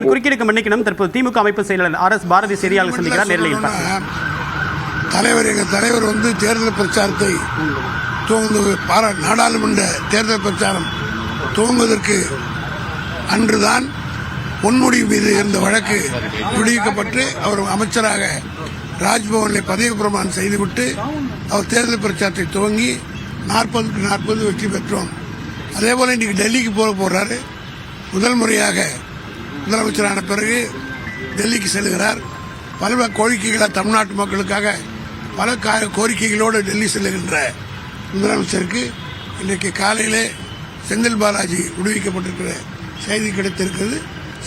குறுக்கீடுக்கு மன்னிக்கணும். தற்போது திமுக அமைப்பு செயலாளர் RS பாரதி செய்தியாளர் சந்திக்கிறார். நேரில் எங்கள் தலைவர் தேர்தல் பிரச்சாரத்தை நாடாளுமன்ற தேர்தல் பிரச்சாரம் துவங்குவதற்கு அன்றுதான் பொன்முடி மீது இருந்த வழக்கு விடுவிக்கப்பட்டு அவர் அமைச்சராக ராஜ்பவனில் பதவி பிரமாணம் செய்துவிட்டு அவர் தேர்தல் பிரச்சாரத்தை துவங்கி 40க்கு 40 வெற்றி பெற்றோம். அதேபோல இன்னைக்கு டெல்லிக்கு போறாரு. முதல் முறையாக முதலமைச்சரான பிறகு டெல்லிக்கு செல்கிறார். பல கோரிக்கைகளாக தமிழ்நாட்டு மக்களுக்காக பல கோரிக்கைகளோடு டெல்லி செல்லுகின்ற முதலமைச்சருக்கு இன்றைக்கு காலையிலே செந்தில் பாலாஜி விடுவிக்கப்பட்டிருக்கிற செய்தி கிடைத்திருக்கிறது.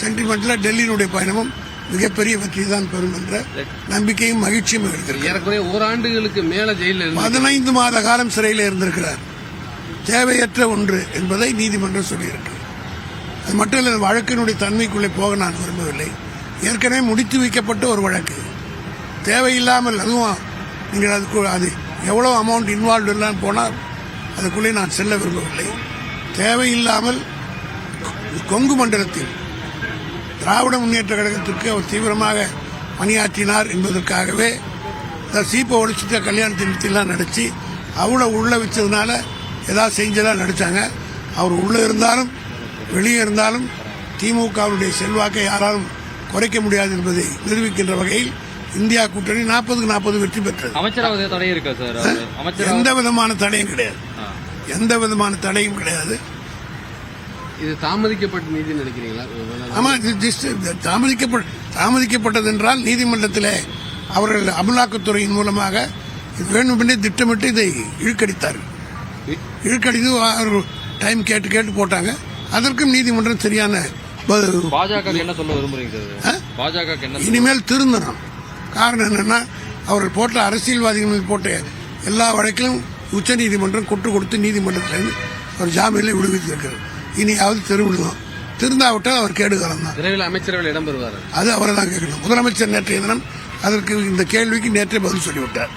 சென்டிமெண்ட்ல டெல்லியினுடைய பயணமும் மிகப்பெரிய வெற்றி தான் பெறும் என்ற நம்பிக்கையும் மகிழ்ச்சியும் இருக்கிறது. ஓராண்டுகளுக்கு மேல ஜெயிலில் 15 மாத காலம் சிறையில் இருந்திருக்கிறார். தேவையற்ற ஒன்று என்பதை நீதிமன்றம் சொல்லியிருக்கு. அது மட்டும் இல்ல, வழக்கினுடைய தன்மைக்குள்ளே போக நான் விரும்பவில்லை. ஏற்கனவே முடித்து வைக்கப்பட்ட ஒரு வழக்கு தேவையில்லாமல், அதுவும் நீங்கள் அது எவ்வளவு அமௌண்ட் இன்வால்வ் இல்லாமல் போனால் அதுக்குள்ளே நான் செல்ல விரும்பவில்லை. தேவையில்லாமல் கொங்கு மண்டலத்தில் திராவிட முன்னேற்ற கழகத்திற்கு அவர் தீவிரமாக பணியாற்றினார் என்பதற்காகவே சீப்பை ஒழிச்சுட்டு கல்யாணத்தின் நடிச்சு அவளை உள்ள வச்சதுனால ஏதாவது செஞ்சதா நடிச்சாங்க. அவர் உள்ள இருந்தாலும் வெளியே இருந்தாலும் திமுகவுடைய செல்வாக்கை யாராலும் குறைக்க முடியாது என்பதை நிரூபிக்கின்ற வகையில் இந்தியா கூட்டணி 40க்கு 40 வெற்றி பெற்றது. அமைச்சராவது தடை இருக்கா சார்? எந்த விதமான தடையும் கிடையாது. எந்த விதமான தடையும் கிடையாது. இது தாமதிக்கப்பட்ட நீதி நினைக்கிறீங்களா? ஆமா, தாமதிக்கப்பட்டது என்றால் நீதிமன்றத்தில் அவர்கள் அமலாக்கத்துறையின் மூலமாக வேண்டுமென்றே திட்டமிட்டு இதை இழுக்கடித்தார்கள். இழுக்கடித்து அவர்கள் டைம் கேட்டு போட்டாங்க. அதற்கும் நீதிமன்றம் சரியான பாஜக என்ன சொல்ல விரும்புறீங்க? பாஜக இனிமேல் திருந்தணும். காரணம் என்னன்னா, அவர்கள் போட்ட அரசியல்வாதிகள் போட்ட எல்லா வழக்கிலும் உச்ச நீதிமன்றம் கொட்டு கொடுத்து நீதிமன்றத்திலிருந்து அவர் ஜாமீனில் விடுவித்திருக்கிறார். இனியாவது திருவிழும். திருந்தாவிட்டால் அவர் கேடுகாலம் தான். விரைவில் அமைச்சர்கள் இடம்பெறுவார். அது அவரை தான் கேட்கணும். முதலமைச்சர் நேற்றைய தினம் அதற்கு இந்த கேள்விக்கு நேற்றே பதில் சொல்லிவிட்டார்.